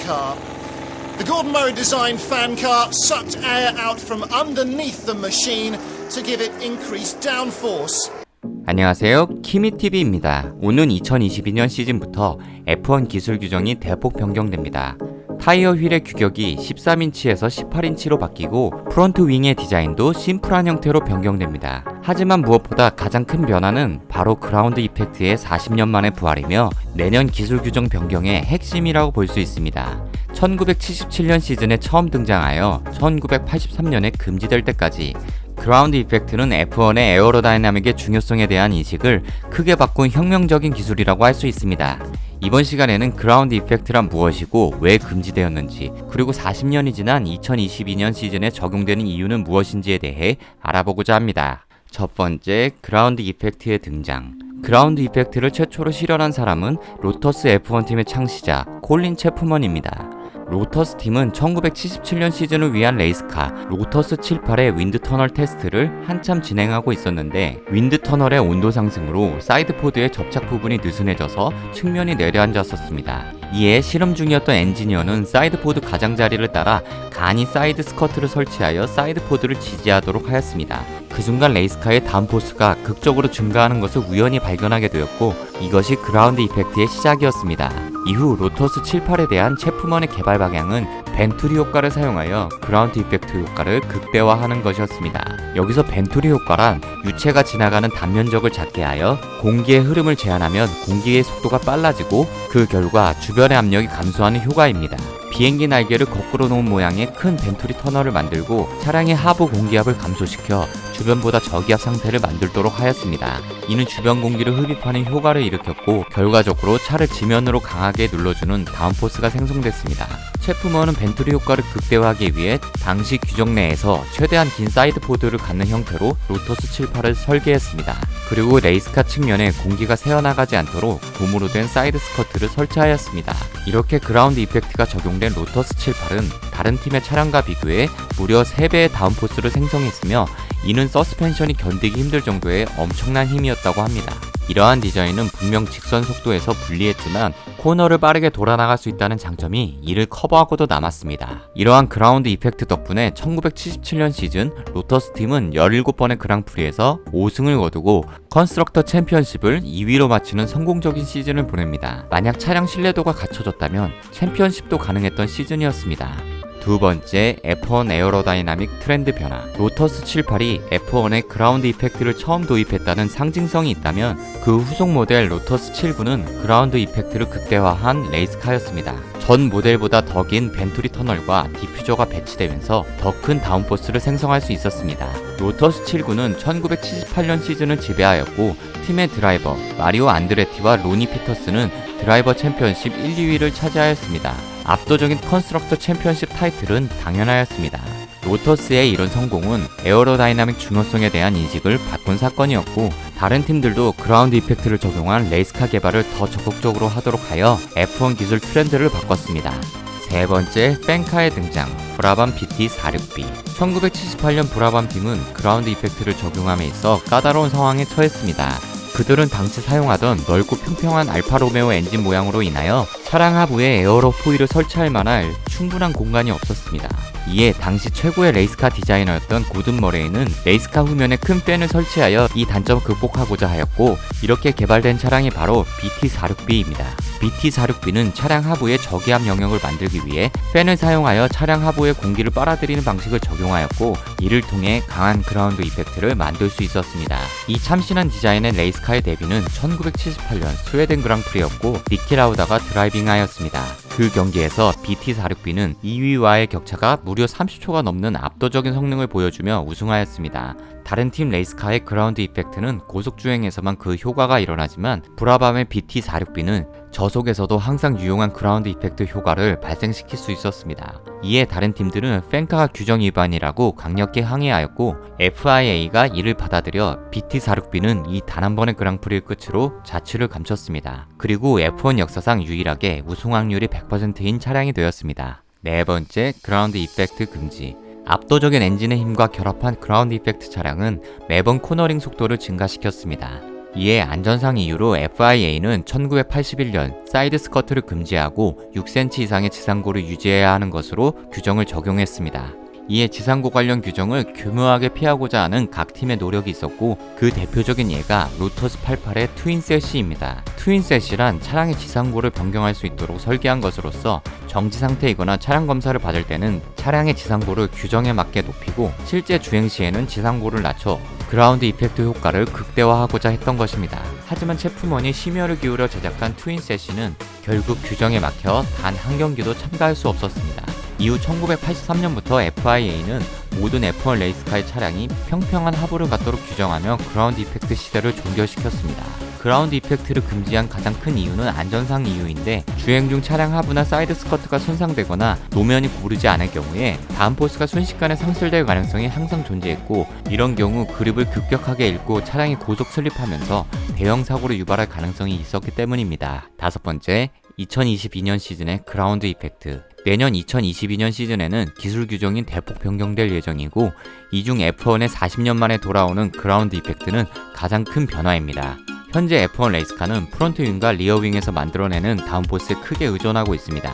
car. The Gordon Murray designed fan car sucked air out from underneath the machine to give it increased downforce. 안녕하세요, 키미TV입니다. 오는 2022년 시즌부터 F1 기술 규정이 대폭 변경됩니다. 타이어 휠의 규격이 13인치에서 18인치로 바뀌고 프론트 윙의 디자인도 심플한 형태로 변경됩니다. 하지만 무엇보다 가장 큰 변화는 바로 그라운드 이펙트의 40년 만의 부활이며 내년 기술 규정 변경의 핵심이라고 볼 수 있습니다. 1977년 시즌에 처음 등장하여 1983년에 금지될 때까지 그라운드 이펙트는 F1의 에어로다이나믹의 중요성에 대한 인식을 크게 바꾼 혁명적인 기술이라고 할 수 있습니다. 이번 시간에는 그라운드 이펙트란 무엇이고 왜 금지되었는지, 그리고 40년이 지난 2022년 시즌에 적용되는 이유는 무엇인지에 대해 알아보고자 합니다. 첫 번째, 그라운드 이펙트의 등장. 그라운드 이펙트를 최초로 실현한 사람은 로터스 F1 팀의 창시자 콜린 체프먼입니다. 로터스 팀은 1977년 시즌을 위한 레이스카 로터스 78의 윈드터널 테스트를 한참 진행하고 있었는데, 윈드터널의 온도 상승으로 사이드포드의 접착 부분이 느슨해져서 측면이 내려앉았었습니다. 이에 실험 중이었던 엔지니어는 사이드포드 가장자리를 따라 간이 사이드 스커트를 설치하여 사이드포드를 지지하도록 하였습니다. 그 순간 레이스카의 다운포스가 극적으로 증가하는 것을 우연히 발견하게 되었고, 이것이 그라운드 이펙트의 시작이었습니다. 이후 로터스 78에 대한 체프먼의 개발 방향은 벤투리 효과를 사용하여 그라운드 이펙트 효과를 극대화하는 것이었습니다. 여기서 벤투리 효과란 유체가 지나가는 단면적을 작게 하여 공기의 흐름을 제한하면 공기의 속도가 빨라지고 그 결과 주변의 압력이 감소하는 효과입니다. 비행기 날개를 거꾸로 놓은 모양의 큰 벤투리 터널을 만들고 차량의 하부 공기압을 감소시켜 주변보다 저기압 상태를 만들도록 하였습니다. 이는 주변 공기를 흡입하는 효과를 일으켰고, 결과적으로 차를 지면으로 강하게 눌러주는 다운포스가 생성됐습니다. 체프먼은 벤투리 효과를 극대화하기 위해 당시 규정 내에서 최대한 긴 사이드포드를 갖는 형태로 로터스 78을 설계했습니다. 그리고 레이스카 측면에 공기가 새어나가지 않도록 고무로 된 사이드 스커트를 설치하였습니다. 이렇게 그라운드 이펙트가 적용된 로터스 78은 다른 팀의 차량과 비교해 무려 3배의 다운포스를 생성했으며, 이는 서스펜션이 견디기 힘들 정도의 엄청난 힘이었다고 합니다. 이러한 디자인은 분명 직선 속도에서 불리했지만 코너를 빠르게 돌아나갈 수 있다는 장점이 이를 커버하고도 남았습니다. 이러한 그라운드 이펙트 덕분에 1977년 시즌 로터스 팀은 17번의 그랑프리에서 5승을 거두고 컨스트럭터 챔피언십을 2위로 마치는 성공적인 시즌을 보냅니다. 만약 차량 신뢰도가 갖춰졌다면 챔피언십도 가능했던 시즌이었습니다. 두 번째, F1 에어로다이나믹 트렌드 변화. 로터스 78이 F1의 그라운드 이펙트를 처음 도입했다는 상징성이 있다면, 그 후속 모델 로터스 79는 그라운드 이펙트를 극대화한 레이스카였습니다. 전 모델보다 더 긴 벤투리 터널과 디퓨저가 배치되면서 더 큰 다운포스를 생성할 수 있었습니다. 로터스 79는 1978년 시즌을 지배하였고, 팀의 드라이버 마리오 안드레티와 로니 피터스는 드라이버 챔피언십 1, 2위를 차지하였습니다. 압도적인 컨스트럭터 챔피언십 타이틀은 당연하였습니다. 로터스의 이런 성공은 에어로다이나믹 중요성에 대한 인식을 바꾼 사건이었고, 다른 팀들도 그라운드 이펙트를 적용한 레이스카 개발을 더 적극적으로 하도록 하여 F1 기술 트렌드를 바꿨습니다. 세 번째, 팬카의 등장. 브라밤 BT46B. 1978년 브라밤 팀은 그라운드 이펙트를 적용함에 있어 까다로운 상황에 처했습니다. 그들은 당시 사용하던 넓고 평평한 알파로메오 엔진 모양으로 인하여 차량 하부에 에어로 포일을 설치할 만한 충분한 공간이 없었습니다. 이에 당시 최고의 레이스카 디자이너였던 고든 머레이는 레이스카 후면에 큰 팬을 설치하여 이 단점을 극복하고자 하였고, 이렇게 개발된 차량이 바로 BT46B입니다. BT46B는 차량 하부에 저기압 영역을 만들기 위해 팬을 사용하여 차량 하부에 공기를 빨아들이는 방식을 적용하였고, 이를 통해 강한 그라운드 이펙트를 만들 수 있었습니다. 이 참신한 디자인의 레이스카의 데뷔는 1978년 스웨덴 그랑프리였고, 니키 라우다가 드라이빙하였습니다. 그 경기에서 BT46B는 2위와의 격차가 무려 30초가 넘는 압도적인 성능을 보여주며 우승하였습니다. 다른 팀 레이스카의 그라운드 이펙트는 고속주행에서만 그 효과가 일어나지만, 브라밤의 BT46B는 저속에서도 항상 유용한 그라운드 이펙트 효과를 발생시킬 수 있었습니다. 이에 다른 팀들은 팬카가 규정 위반이라고 강력히 항의하였고, FIA가 이를 받아들여 BT46B는 이 단 한 번의 그랑프리를 끝으로 자취를 감췄습니다. 그리고 F1 역사상 유일하게 우승 확률이 100%인 차량이 되었습니다. 네 번째, 그라운드 이펙트 금지. 압도적인 엔진의 힘과 결합한 그라운드 이펙트 차량은 매번 코너링 속도를 증가시켰습니다. 이에 안전상 이유로 FIA는 1981년 사이드 스커트를 금지하고 6cm 이상의 지상고를 유지해야 하는 것으로 규정을 적용했습니다. 이에 지상고 관련 규정을 교묘하게 피하고자 하는 각 팀의 노력이 있었고, 그 대표적인 예가 로터스 88의 트윈셋입니다. 트윈셋이란 차량의 지상고를 변경할 수 있도록 설계한 것으로서 정지 상태이거나 차량 검사를 받을 때는 차량의 지상고를 규정에 맞게 높이고 실제 주행 시에는 지상고를 낮춰 그라운드 이펙트 효과를 극대화하고자 했던 것입니다. 하지만 체프먼이 심혈을 기울여 제작한 트윈셋이는 결국 규정에 막혀 단 한 경기도 참가할 수 없었습니다. 이후 1983년부터 FIA는 모든 F1 레이스카의 차량이 평평한 하부를 갖도록 규정하며 그라운드 이펙트 시대를 종결시켰습니다. 그라운드 이펙트를 금지한 가장 큰 이유는 안전상 이유인데, 주행 중 차량 하부나 사이드 스커트가 손상되거나 노면이 고르지 않을 경우에 다운포스가 순식간에 상실될 가능성이 항상 존재했고, 이런 경우 그립을 급격하게 잃고 차량이 고속 슬립하면서 대형 사고를 유발할 가능성이 있었기 때문입니다. 다섯 번째, 2022년 시즌의 그라운드 이펙트. 내년 2022년 시즌에는 기술 규정이 대폭 변경될 예정이고, 이 중 F1의 40년 만에 돌아오는 그라운드 이펙트는 가장 큰 변화입니다. 현재 F1 레이스카는 프론트 윙과 리어 윙에서 만들어내는 다운포스에 크게 의존하고 있습니다.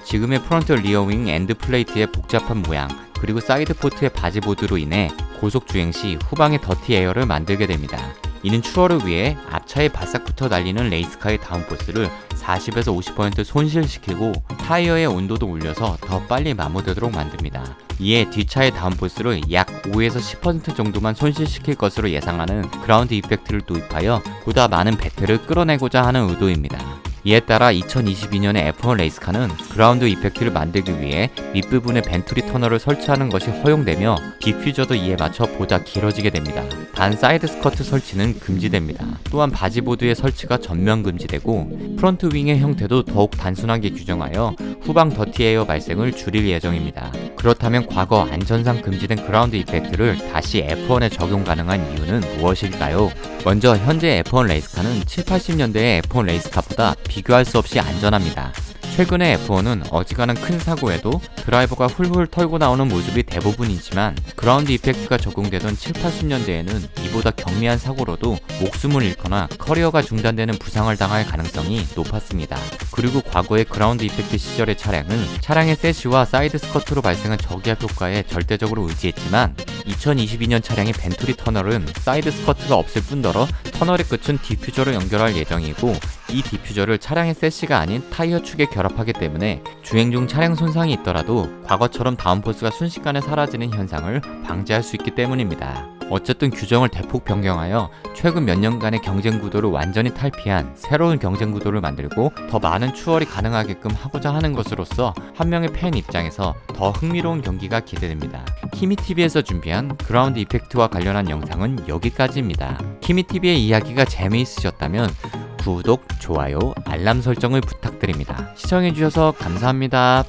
지금의 프론트 리어 윙 엔드 플레이트의 복잡한 모양, 그리고 사이드 포트의 바지보드로 인해 고속 주행 시 후방의 더티 에어를 만들게 됩니다. 이는 추월을 위해 앞차에 바싹 붙어 달리는 레이스카의 다운포스를 40에서 50% 손실시키고 타이어의 온도도 올려서 더 빨리 마모되도록 만듭니다. 이에 뒷차의 다운포스를 약 5에서 10% 정도만 손실시킬 것으로 예상하는 그라운드 이펙트를 도입하여 보다 많은 배트를 끌어내고자 하는 의도입니다. 이에 따라 2022년에 F1 레이스카는 그라운드 이펙트를 만들기 위해 밑부분에 벤트리 터널을 설치하는 것이 허용되며 디퓨저도 이에 맞춰 보다 길어지게 됩니다. 단 사이드 스커트 설치는 금지됩니다. 또한 바지보드의 설치가 전면 금지되고 프론트 윙의 형태도 더욱 단순하게 규정하여 후방 더티 에어 발생을 줄일 예정입니다. 그렇다면 과거 안전상 금지된 그라운드 이펙트를 다시 F1에 적용 가능한 이유는 무엇일까요? 먼저 현재 F1 레이스카는 7, 80년대의 F1 레이스카보다 비교할 수 없이 안전합니다. 최근의 F1은 어지간한 큰 사고에도 드라이버가 훌훌 털고 나오는 모습이 대부분이지만, 그라운드 이펙트가 적용되던 7, 80년대에는 이보다 경미한 사고로도 목숨을 잃거나 커리어가 중단되는 부상을 당할 가능성이 높았습니다. 그리고 과거의 그라운드 이펙트 시절의 차량은 차량의 세시와 사이드 스커트로 발생한 저기압 효과에 절대적으로 의지했지만, 2022년 차량의 벤투리 터널은 사이드 스커트가 없을 뿐더러 터널의 끝은 디퓨저로 연결할 예정이고, 이 디퓨저를 차량의 세시가 아닌 타이어 축에 결합하기 때문에 주행 중 차량 손상이 있더라도 과거처럼 다운포스가 순식간에 사라지는 현상을 방지할 수 있기 때문입니다. 어쨌든 규정을 대폭 변경하여 최근 몇 년간의 경쟁 구도를 완전히 탈피한 새로운 경쟁 구도를 만들고 더 많은 추월이 가능하게끔 하고자 하는 것으로서 한 명의 팬 입장에서 더 흥미로운 경기가 기대됩니다. 키미TV에서 준비한 그라운드 이펙트와 관련한 영상은 여기까지입니다. 키미TV의 이야기가 재미있으셨다면 구독, 좋아요, 알람 설정을 부탁드립니다. 시청해주셔서 감사합니다.